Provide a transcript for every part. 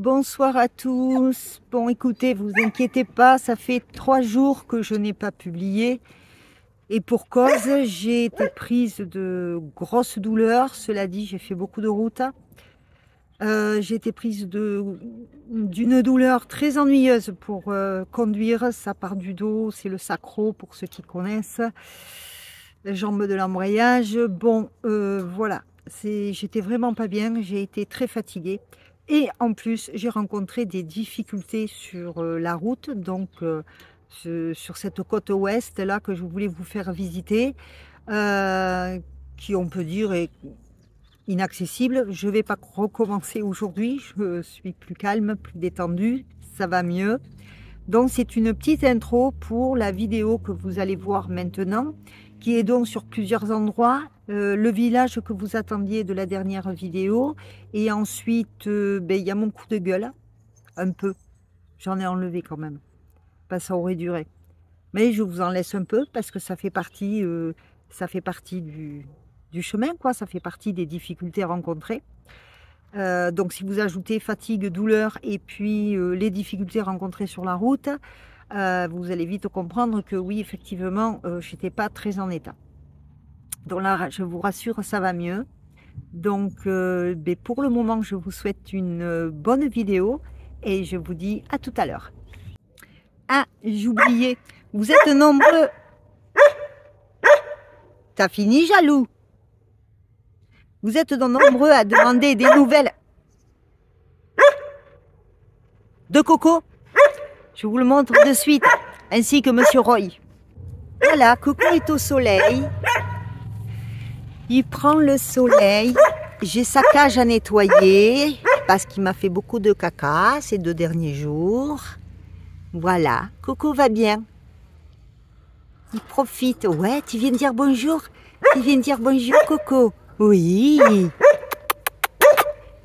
Bonsoir à tous. Bon, écoutez, vous inquiétez pas, ça fait 3 jours que je n'ai pas publié. Et pour cause, j'ai été prise de grosses douleurs. Cela dit, j'ai fait beaucoup de route. J'ai été prise d'une douleur très ennuyeuse pour conduire. Ça part du dos, c'est le sacro pour ceux qui connaissent. Les jambes de l'embrayage. Bon, voilà. J'étais vraiment pas bien. J'ai été très fatiguée. Et en plus, j'ai rencontré des difficultés sur la route, donc sur cette côte ouest là que je voulais vous faire visiter, qui on peut dire est inaccessible. Je ne vais pas recommencer aujourd'hui, je suis plus calme, plus détendue, ça va mieux. Donc c'est une petite intro pour la vidéo que vous allez voir maintenant, qui est donc sur plusieurs endroits. Le village que vous attendiez de la dernière vidéo, et ensuite il y a mon coup de gueule, un peu, j'en ai enlevé quand même, pas ça aurait duré, mais je vous en laisse un peu parce que ça fait partie du chemin, quoi, ça fait partie des difficultés rencontrées. Donc si vous ajoutez fatigue, douleur et puis les difficultés rencontrées sur la route, vous allez vite comprendre que oui, effectivement, j'étais pas très en état. Donc là, je vous rassure, ça va mieux. Donc, pour le moment, je vous souhaite une bonne vidéo et je vous dis à tout à l'heure. Ah, j'oubliais, vous êtes nombreux. T'as fini, jaloux? Vous êtes nombreux à demander des nouvelles de Coco. Je vous le montre de suite, ainsi que Monsieur Roy. Voilà, Coco est au soleil. Il prend le soleil. J'ai sa cage à nettoyer parce qu'il m'a fait beaucoup de caca ces 2 derniers jours. Voilà, Coco va bien. Il profite. Ouais, tu viens de dire bonjour? Tu viens de dire bonjour, Coco? Oui.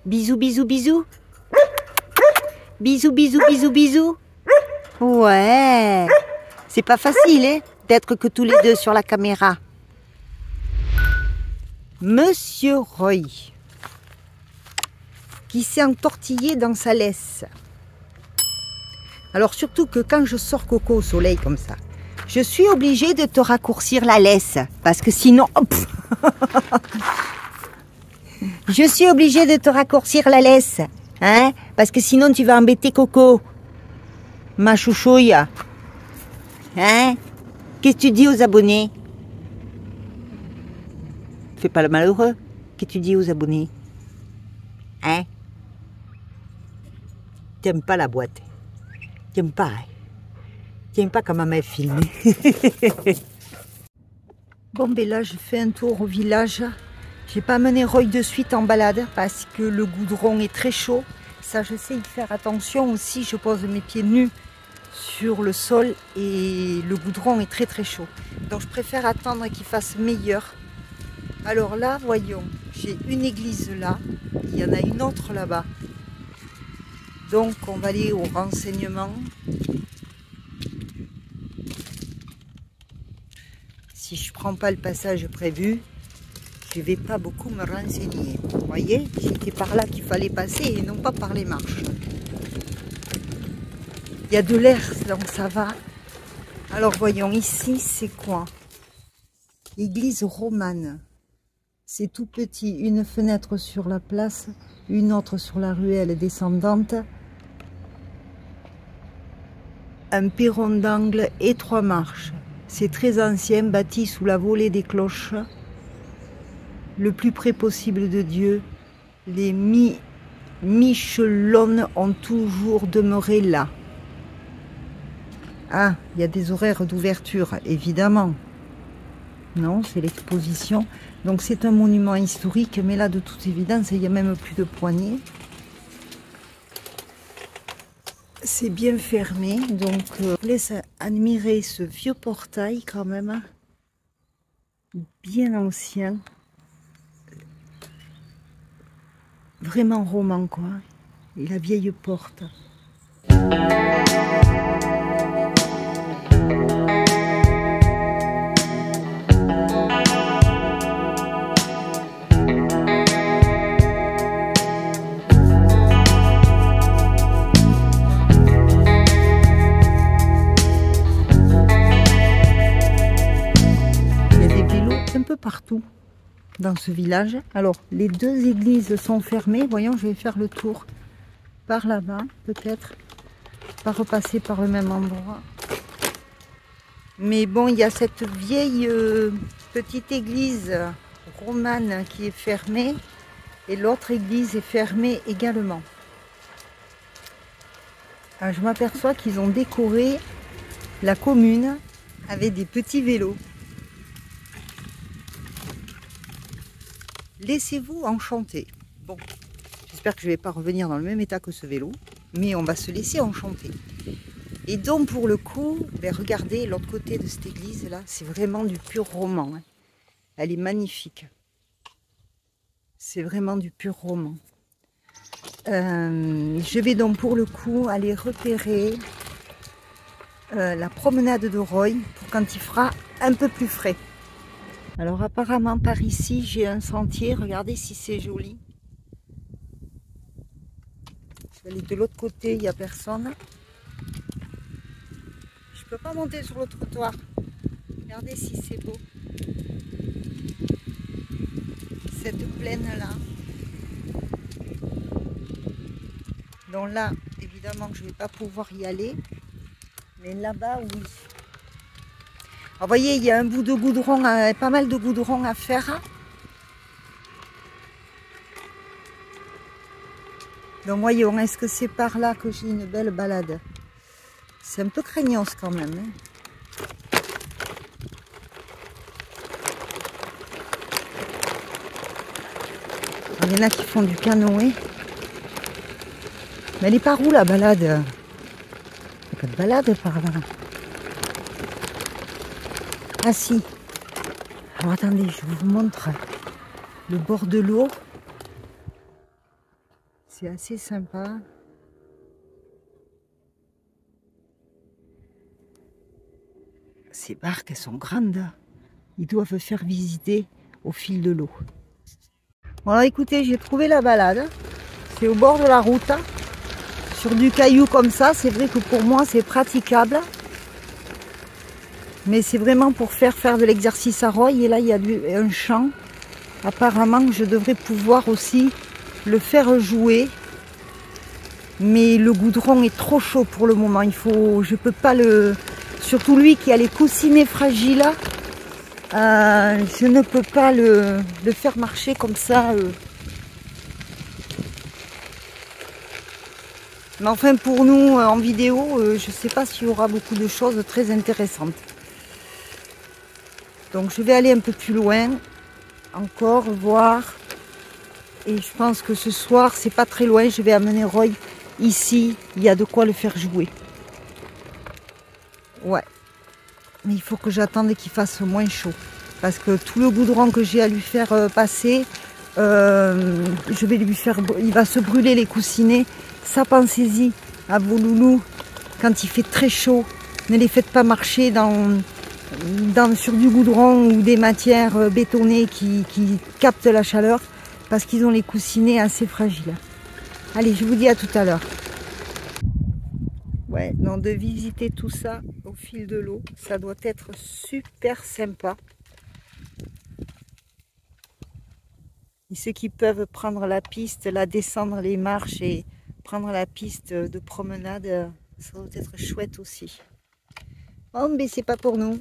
Bisous, bisous, bisous. Bisous, bisous, bisous, bisous. Ouais. C'est pas facile, hein, d'être que tous les deux sur la caméra. Monsieur Roy, qui s'est entortillé dans sa laisse. Alors surtout que quand je sors Coco au soleil comme ça, je suis obligée de te raccourcir la laisse, parce que sinon... Je suis obligée de te raccourcir la laisse, hein, parce que sinon tu vas embêter Coco, ma chouchouille. Hein? Qu'est-ce que tu dis aux abonnés? Fais pas le malheureux. Qu'est-ce que tu dis aux abonnés? Hein? T'aimes pas la boîte? T'aimes pas? Hein? T'aimes pas quand maman est filmée? Bon, ben là, je fais un tour au village. J'ai pas mené Roy de suite en balade parce que le goudron est très chaud. Ça, je sais y faire attention aussi. Je pose mes pieds nus sur le sol et le goudron est très très chaud. Donc, je préfère attendre qu'il fasse meilleur. Alors là, voyons, j'ai une église là, il y en a une autre là-bas. Donc, on va aller au renseignement. Si je ne prends pas le passage prévu, je ne vais pas beaucoup me renseigner. Vous voyez, c'était par là qu'il fallait passer et non pas par les marches. Il y a de l'air, donc ça va. Alors, voyons, ici, c'est quoi? Église romane. C'est tout petit, une fenêtre sur la place, une autre sur la ruelle descendante, un perron d'angle et 3 marches. C'est très ancien, bâti sous la volée des cloches, le plus près possible de Dieu. Les Michelonnes ont toujours demeuré là. Ah, il y a des horaires d'ouverture, évidemment. Non, c'est l'exposition. Donc c'est un monument historique, mais là de toute évidence, il n'y a même plus de poignée. C'est bien fermé, donc je vous laisse admirer ce vieux portail quand même, bien ancien. Vraiment roman quoi, et la vieille porte. partout dans ce village. Alors, les deux églises sont fermées. Voyons, je vais faire le tour par là-bas, peut-être. Pas repasser par le même endroit. Mais bon, il y a cette vieille petite église romane qui est fermée. Et l'autre église est fermée également. Alors, je m'aperçois qu'ils ont décoré la commune avec des petits vélos. Laissez-vous enchanter. Bon, j'espère que je ne vais pas revenir dans le même état que ce vélo, mais on va se laisser enchanter. Et donc pour le coup, ben regardez l'autre côté de cette église là, c'est vraiment du pur roman. Hein. Elle est magnifique. C'est vraiment du pur roman. Je vais donc pour le coup aller repérer la promenade de Roye pour quand il fera un peu plus frais. Alors apparemment par ici j'ai un sentier, regardez si c'est joli. Je vais aller de l'autre côté, il n'y a personne. Je peux pas monter sur le trottoir. Regardez si c'est beau. Cette plaine là. Donc là, évidemment que je ne vais pas pouvoir y aller. Mais là-bas, oui. Alors, vous voyez, il y a un bout de goudron, pas mal de goudron à faire. Donc voyons, est-ce que c'est par là que j'ai une belle balade? C'est un peu craignos quand même. Hein. Il y en a qui font du canoë. Mais elle est par où la balade? Il n'y a pas de balade par là. Ah si. Alors attendez, je vous montre le bord de l'eau. C'est assez sympa. Ces barques, elles sont grandes. Ils doivent faire visiter au fil de l'eau. Bon alors écoutez, j'ai trouvé la balade. C'est au bord de la route. Sur du caillou comme ça, c'est vrai que pour moi c'est praticable. Mais c'est vraiment pour faire de l'exercice à Roye. Et là, il y a un champ. Apparemment, je devrais pouvoir aussi le faire jouer. Mais le goudron est trop chaud pour le moment. Je peux pas le... Surtout lui qui a les coussinets fragiles. Je ne peux pas le faire marcher comme ça. Mais enfin, pour nous, en vidéo, je ne sais pas s'il y aura beaucoup de choses très intéressantes. Donc je vais aller un peu plus loin, encore voir, et je pense que ce soir c'est pas très loin, je vais amener Roye ici, il y a de quoi le faire jouer. Ouais, mais il faut que j'attende qu'il fasse moins chaud, parce que tout le goudron que j'ai à lui faire passer, je vais lui faire, il va se brûler les coussinets. Ça, pensez-y à vos loulous, quand il fait très chaud, ne les faites pas marcher sur du goudron ou des matières bétonnées qui captent la chaleur parce qu'ils ont les coussinets assez fragiles. Allez, je vous dis à tout à l'heure. Ouais, donc de visiter tout ça au fil de l'eau, ça doit être super sympa. Et ceux qui peuvent prendre la piste, la descendre les marches et prendre la piste de promenade, ça doit être chouette aussi. Oh, mais c'est pas pour nous.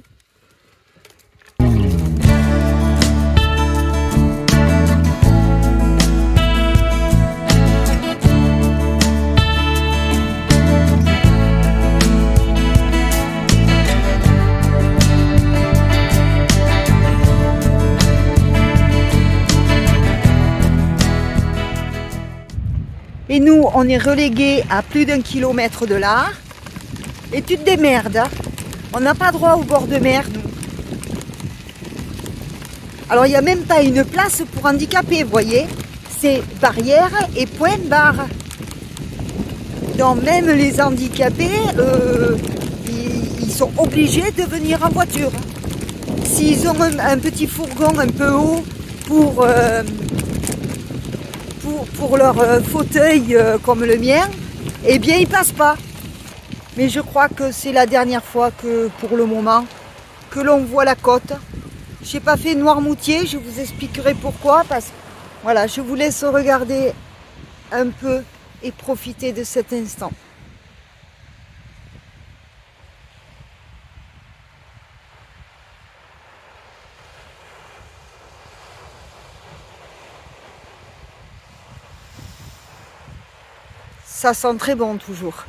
Et nous, on est relégués à plus d'1 kilomètre de là. Et tu te démerdes. Hein. On n'a pas droit au bord de mer, nous. Alors, il n'y a même pas une place pour handicapés, vous voyez. C'est barrière et point barre. Donc, même les handicapés, ils sont obligés de venir en voiture. S'ils ont un petit fourgon un peu haut pour leur fauteuil comme le mien, eh bien, ils passent pas. Mais je crois que c'est la dernière fois que, pour le moment, que l'on voit la côte. J'ai pas fait Noirmoutier, je vous expliquerai pourquoi. Parce que voilà, je vous laisse regarder un peu et profiter de cet instant. Ça sent très bon toujours.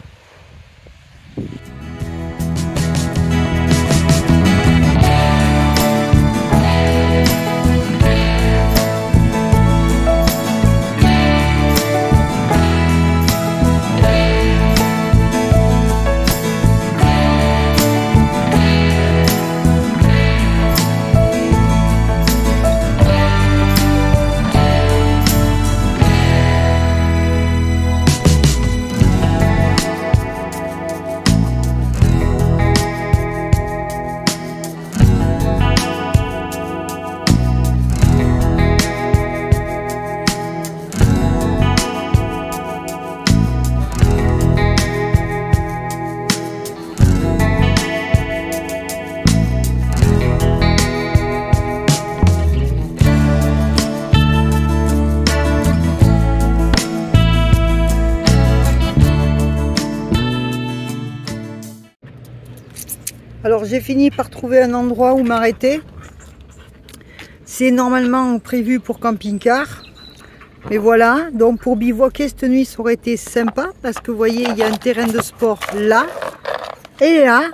Alors j'ai fini par trouver un endroit où m'arrêter. C'est normalement prévu pour camping-car. Mais voilà, donc pour bivouaquer cette nuit, ça aurait été sympa. Parce que vous voyez, il y a un terrain de sport là. Et là,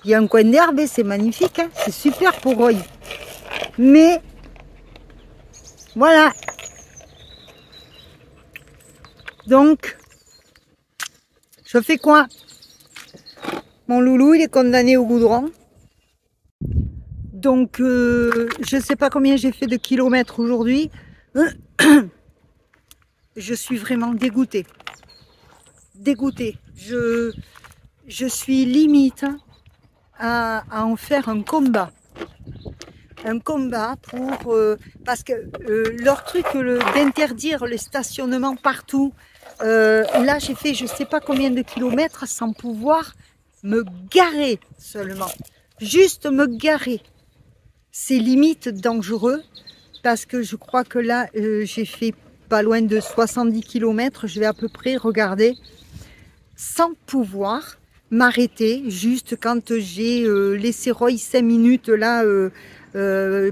il y a un coin d'herbe et c'est magnifique. Hein, c'est super pour Roy. Mais, voilà. Donc, je fais quoi? Mon loulou, il est condamné au goudron. Donc, je ne sais pas combien j'ai fait de kilomètres aujourd'hui. Je suis vraiment dégoûtée. Dégoûtée. Je suis limite à en faire un combat. Un combat pour... parce que leur truc d'interdire le stationnement partout, là j'ai fait je ne sais pas combien de kilomètres sans pouvoir me garer seulement. Juste me garer. C'est limite dangereux parce que je crois que là, j'ai fait pas loin de 70 km. Je vais à peu près regarder sans pouvoir m'arrêter juste quand j'ai laissé Roy 5 minutes là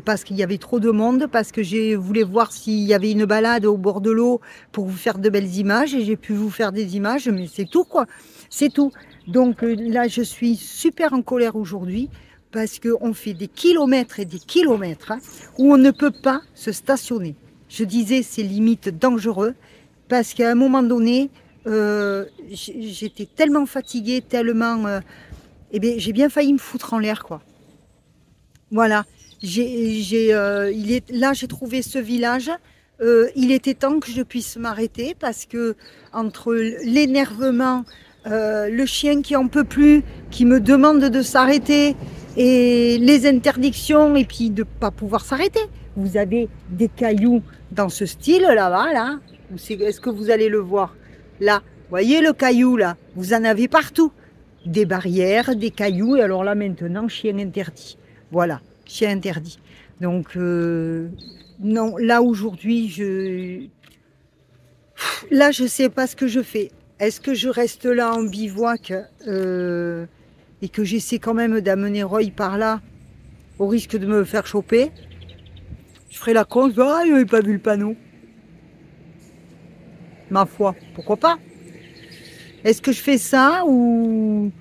parce qu'il y avait trop de monde, parce que je voulais voir s'il y avait une balade au bord de l'eau pour vous faire de belles images et j'ai pu vous faire des images, mais c'est tout quoi, c'est tout. Donc là, je suis super en colère aujourd'hui parce qu'on fait des kilomètres et des kilomètres hein, où on ne peut pas se stationner. Je disais, c'est limite dangereux parce qu'à un moment donné, j'étais tellement fatiguée, tellement... eh bien, j'ai bien failli me foutre en l'air, quoi. Voilà. Là, j'ai trouvé ce village. Il était temps que je puisse m'arrêter parce que entre l'énervement... le chien qui en peut plus, qui me demande de s'arrêter et les interdictions et puis de ne pas pouvoir s'arrêter. Vous avez des cailloux dans ce style là-bas, là. Est-ce que vous allez le voir? Là, voyez le caillou là, vous en avez partout. Des barrières, des cailloux et alors là maintenant, chien interdit. Voilà, chien interdit. Donc, non, là aujourd'hui, là je sais pas ce que je fais. Est-ce que je reste là en bivouac et que j'essaie quand même d'amener Roy par là au risque de me faire choper? Je ferai la con, ah, il n'avait pas vu le panneau. Ma foi, pourquoi pas? Est-ce que je fais ça ou...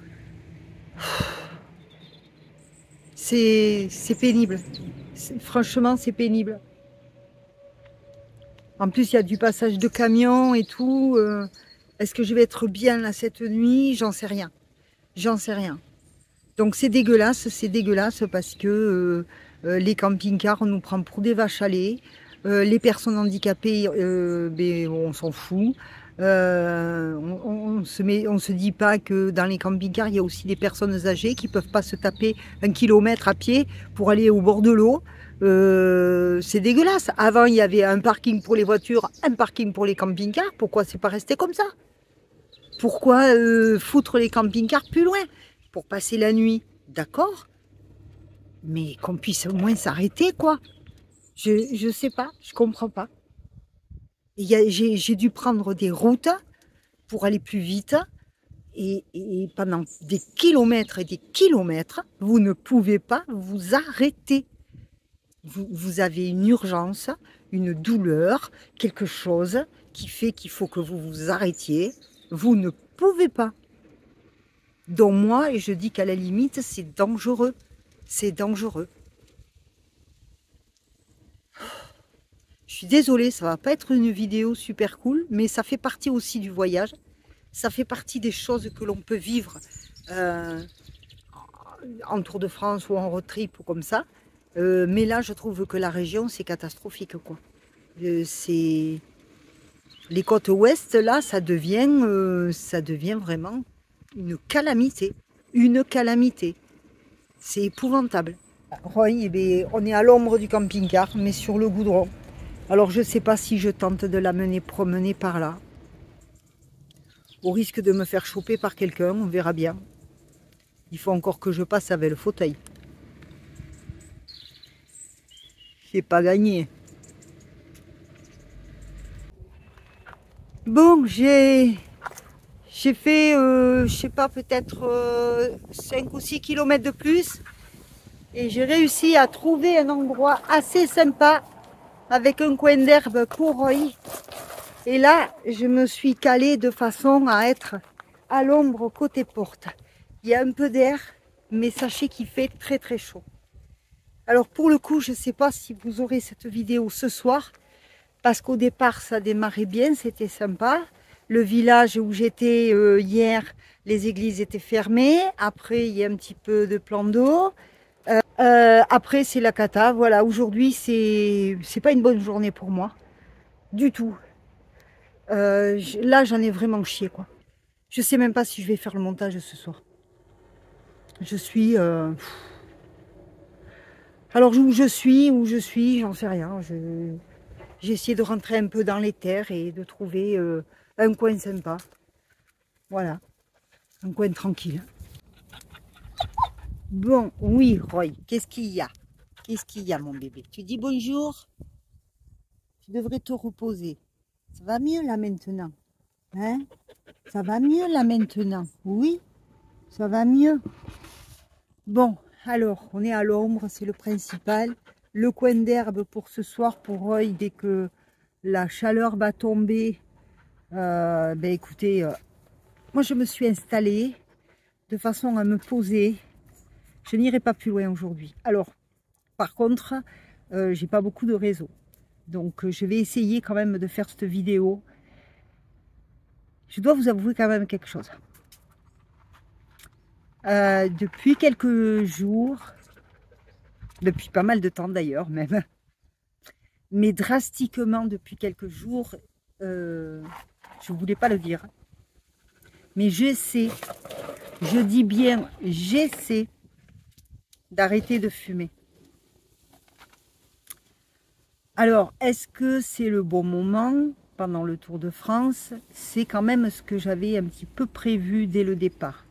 C'est pénible. Franchement, c'est pénible. En plus, il y a du passage de camions et tout. Est-ce que je vais être bien là cette nuit? J'en sais rien. J'en sais rien. Donc c'est dégueulasse parce que les camping-cars, on nous prend pour des vaches à lait. Les personnes handicapées, on s'en fout. On se dit pas que dans les camping-cars, il y a aussi des personnes âgées qui ne peuvent pas se taper 1 kilomètre à pied pour aller au bord de l'eau. C'est dégueulasse. Avant, il y avait un parking pour les voitures, un parking pour les camping-cars. Pourquoi c'est pas resté comme ça? Pourquoi foutre les camping-cars plus loin? Pour passer la nuit, d'accord. mais qu'on puisse au moins s'arrêter, quoi. Je sais pas, je comprends pas. J'ai dû prendre des routes pour aller plus vite. Et pendant des kilomètres et des kilomètres, vous ne pouvez pas vous arrêter. Vous avez une urgence, une douleur, quelque chose qui fait qu'il faut que vous vous arrêtiez. Vous ne pouvez pas. Donc moi, je dis qu'à la limite, c'est dangereux. C'est dangereux. Je suis désolée, ça va pas être une vidéo super cool, mais ça fait partie aussi du voyage. Ça fait partie des choses que l'on peut vivre en Tour de France ou en road trip ou comme ça. Mais là, je trouve que la région, c'est catastrophique, quoi. Les côtes ouest, là, ça devient vraiment une calamité. Une calamité. C'est épouvantable. Roy, eh bien, on est à l'ombre du camping-car, mais sur le goudron. Alors, je ne sais pas si je tente de la mener promener par là. Au risque de me faire choper par quelqu'un, on verra bien. Il faut encore que je passe avec le fauteuil. C'est pas gagné. Bon, j'ai fait, je sais pas, peut-être 5 ou 6 kilomètres de plus. Et j'ai réussi à trouver un endroit assez sympa avec un coin d'herbe pour Roy. Et là, je me suis calée de façon à être à l'ombre côté porte. Il y a un peu d'air, mais sachez qu'il fait très très chaud. Alors pour le coup, je ne sais pas si vous aurez cette vidéo ce soir, parce qu'au départ, ça démarrait bien, c'était sympa. Le village où j'étais hier, les églises étaient fermées. Après, il y a un petit peu de plan d'eau. Après, c'est la cata. Voilà, aujourd'hui, c'est pas une bonne journée pour moi. Du tout. Là, j'en ai vraiment chié, quoi. Je sais même pas si je vais faire le montage ce soir. Je suis... Alors, où je suis, j'en sais rien. J'ai essayé de rentrer un peu dans les terres et de trouver un coin sympa. Voilà. Un coin tranquille. Bon, oui, Roy, qu'est-ce qu'il y a? Qu'est-ce qu'il y a, mon bébé? Tu dis bonjour? Tu devrais te reposer. Ça va mieux, là, maintenant? Hein? Ça va mieux, là, maintenant? Oui? Ça va mieux? Bon, alors, on est à l'ombre, c'est le principal. Le coin d'herbe pour ce soir, pour Roy, dès que la chaleur va tomber. Ben écoutez, moi, je me suis installée de façon à me poser. Je n'irai pas plus loin aujourd'hui. Alors, par contre, j'ai pas beaucoup de réseau. Donc, je vais essayer quand même de faire cette vidéo. Je dois vous avouer quand même quelque chose. Depuis quelques jours, depuis pas mal de temps d'ailleurs même, mais drastiquement depuis quelques jours, je ne voulais pas le dire, mais j'essaie, je dis bien j'essaie d'arrêter de fumer. Alors, est-ce que c'est le bon moment pendant le Tour de France? C'est quand même ce que j'avais un petit peu prévu dès le départ.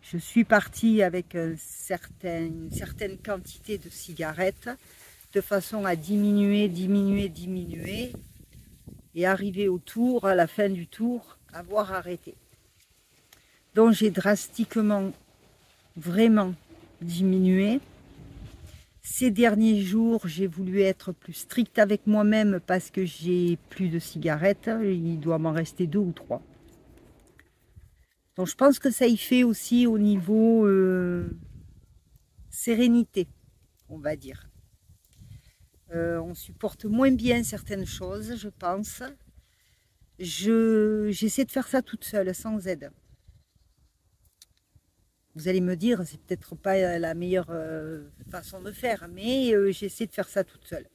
Je suis partie avec une certaine quantité de cigarettes de façon à diminuer et arriver au tour, à la fin du tour, avoir arrêté. Donc j'ai drastiquement, vraiment diminué. Ces derniers jours, j'ai voulu être plus stricte avec moi-même parce que j'ai plus de cigarettes. Il doit m'en rester 2 ou 3. Donc je pense que ça y fait aussi au niveau sérénité, on va dire. On supporte moins bien certaines choses, je pense. J'essaie de faire ça toute seule, sans aide. Vous allez me dire, c'est peut-être pas la meilleure façon de faire, mais j'essaie de faire ça toute seule.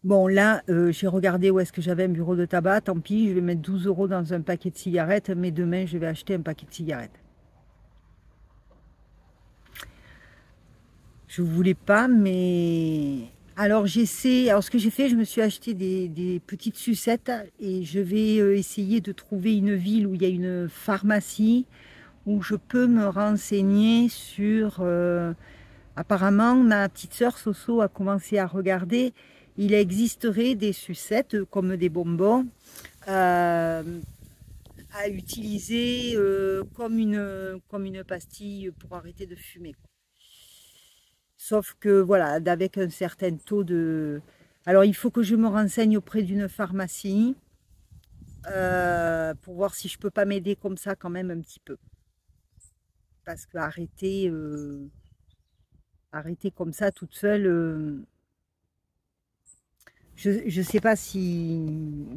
Bon, là, j'ai regardé où est-ce que j'avais un bureau de tabac. Tant pis, je vais mettre 12 € dans un paquet de cigarettes, mais demain, je vais acheter un paquet de cigarettes. Je voulais pas, mais... Alors, j'essaie... Alors, ce que j'ai fait, je me suis acheté des petites sucettes et je vais essayer de trouver une ville où il y a une pharmacie où je peux me renseigner sur... apparemment, ma petite sœur Soso a commencé à regarder. Il existerait des sucettes comme des bonbons à utiliser comme une pastille pour arrêter de fumer. Sauf que voilà, avec un certain taux de... Alors il faut que je me renseigne auprès d'une pharmacie pour voir si je peux pas m'aider comme ça quand même un petit peu. Parce que arrêter comme ça toute seule, je sais pas si...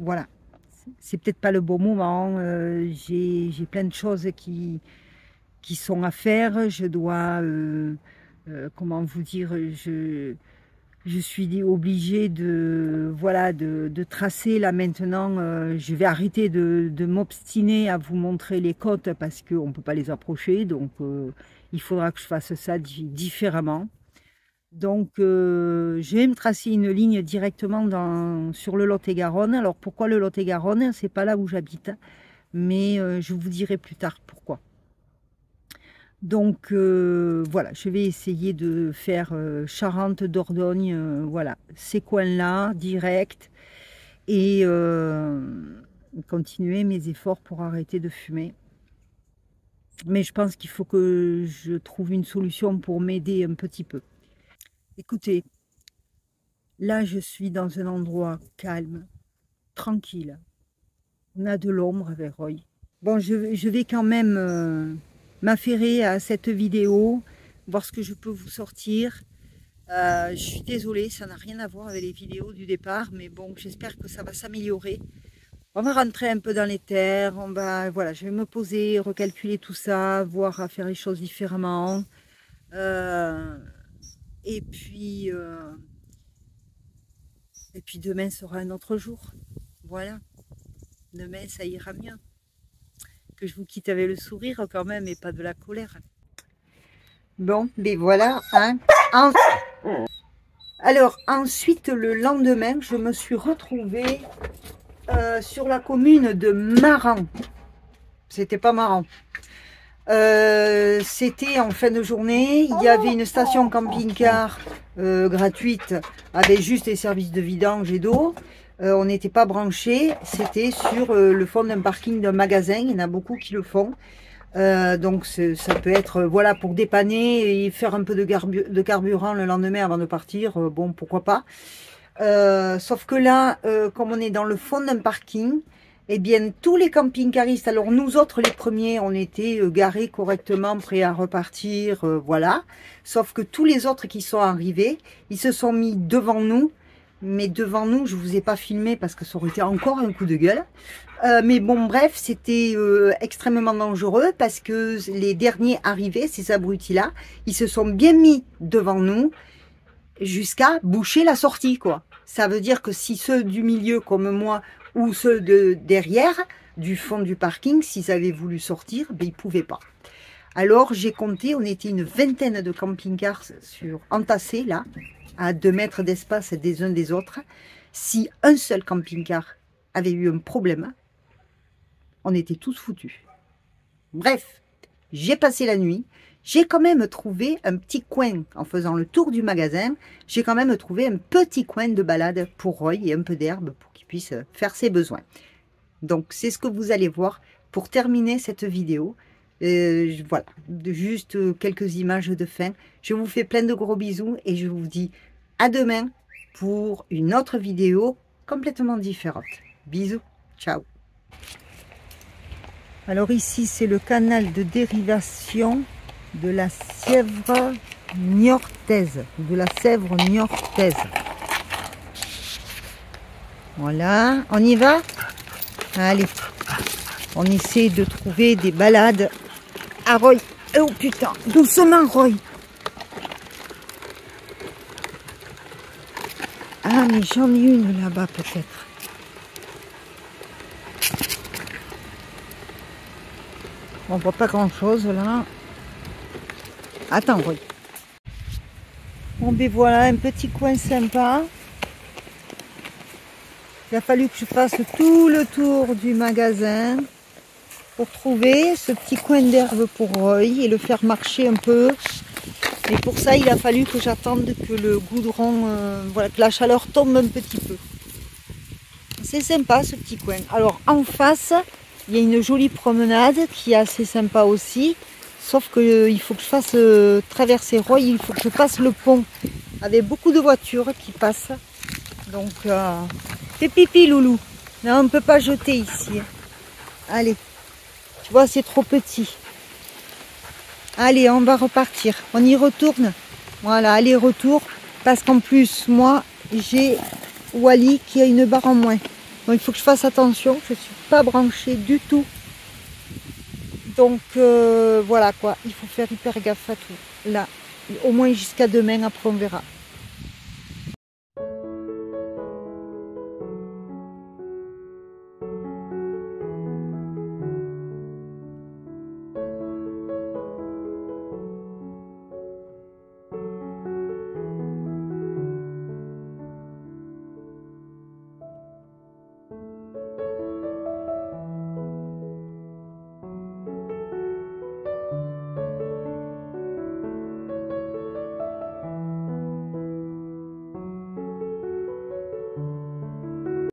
Voilà, c'est peut-être pas le bon moment. J'ai plein de choses qui sont à faire. Je dois... comment vous dire, je suis obligée de, voilà, de tracer là maintenant. Je vais arrêter de m'obstiner à vous montrer les côtes parce qu'on ne peut pas les approcher. Donc, il faudra que je fasse ça différemment. Donc, je vais me tracer une ligne directement sur le Lot-et-Garonne. Alors, pourquoi le Lot-et-Garonne? C'est pas là où j'habite, mais je vous dirai plus tard pourquoi. Donc voilà, je vais essayer de faire Charente, Dordogne, voilà, ces coins-là, direct, et continuer mes efforts pour arrêter de fumer. Mais je pense qu'il faut que je trouve une solution pour m'aider un petit peu. Écoutez, là je suis dans un endroit calme, tranquille. On a de l'ombre avec Roy. Bon, je vais quand même... m'affairer à cette vidéo, voir ce que je peux vous sortir. Je suis désolée, ça n'a rien à voir avec les vidéos du départ, mais bon, j'espère que ça va s'améliorer. On va rentrer un peu dans les terres, voilà, je vais me poser, recalculer tout ça, voir à faire les choses différemment. Et puis demain sera un autre jour. Voilà, demain ça ira mieux. Que je vous quitte avec le sourire quand même et pas de la colère. Bon, mais voilà. Hein. Alors, ensuite, le lendemain, je me suis retrouvée sur la commune de Maran. C'était pas marrant. C'était en fin de journée. Il y avait une station camping-car gratuite avec juste les services de vidange et d'eau. On n'était pas branché, c'était sur le fond d'un parking d'un magasin, il y en a beaucoup qui le font. Donc ça peut être voilà pour dépanner et faire un peu de carburant le lendemain avant de partir, bon pourquoi pas. Sauf que là, comme on est dans le fond d'un parking, eh bien tous les camping-caristes, alors nous autres les premiers, on était garés correctement, prêts à repartir, voilà. Sauf que tous les autres qui sont arrivés, ils se sont mis devant nous. Mais devant nous, je vous ai pas filmé parce que ça aurait été encore un coup de gueule. Mais bon, bref, c'était extrêmement dangereux parce que les derniers arrivés, ces abrutis-là, ils se sont bien mis devant nous jusqu'à boucher la sortie, quoi. Ça veut dire que si ceux du milieu, comme moi, ou ceux de derrière, du fond du parking, s'ils avaient voulu sortir, ben, ils pouvaient pas. Alors, j'ai compté, on était une vingtaine de camping-cars entassés, là, à 2 mètres d'espace des uns des autres. Si un seul camping-car avait eu un problème, on était tous foutus. Bref, j'ai passé la nuit. J'ai quand même trouvé un petit coin, en faisant le tour du magasin, j'ai quand même trouvé un petit coin de balade pour Roy et un peu d'herbe pour qu'il puisse faire ses besoins. Donc, c'est ce que vous allez voir pour terminer cette vidéo. Voilà, juste quelques images de fin. Je vous fais plein de gros bisous et je vous dis à demain pour une autre vidéo complètement différente. Bisous, ciao. Alors ici, c'est le canal de dérivation de la Sèvre niortaise, de la Sèvre niortaise. Voilà, on y va? Allez, on essaie de trouver des balades à Roy. Oh putain, doucement Roy. Ah mais j'en ai une là-bas peut-être. On voit pas grand chose là. Attends Roy. Bon ben voilà, un petit coin sympa. Il a fallu que je fasse tout le tour du magasin. pour trouver ce petit coin d'herbe pour Roy et le faire marcher un peu. Et pour ça, il a fallu que j'attende que le goudron, voilà, que la chaleur tombe un petit peu. C'est sympa ce petit coin. Alors en face, il y a une jolie promenade qui est assez sympa aussi. Sauf qu'il faut que je fasse traverser Roy, il faut que je passe le pont avec beaucoup de voitures qui passent. Donc, fais pipi loulou. Non, on ne peut pas jeter ici. Allez, tu vois, c'est trop petit. Allez, on va repartir. On y retourne. Voilà, aller-retour. Parce qu'en plus, moi, j'ai Wally qui a une barre en moins. Donc, il faut que je fasse attention. Je ne suis pas branchée du tout. Donc, voilà quoi. Il faut faire hyper gaffe à tout. Là, au moins jusqu'à demain. Après, on verra.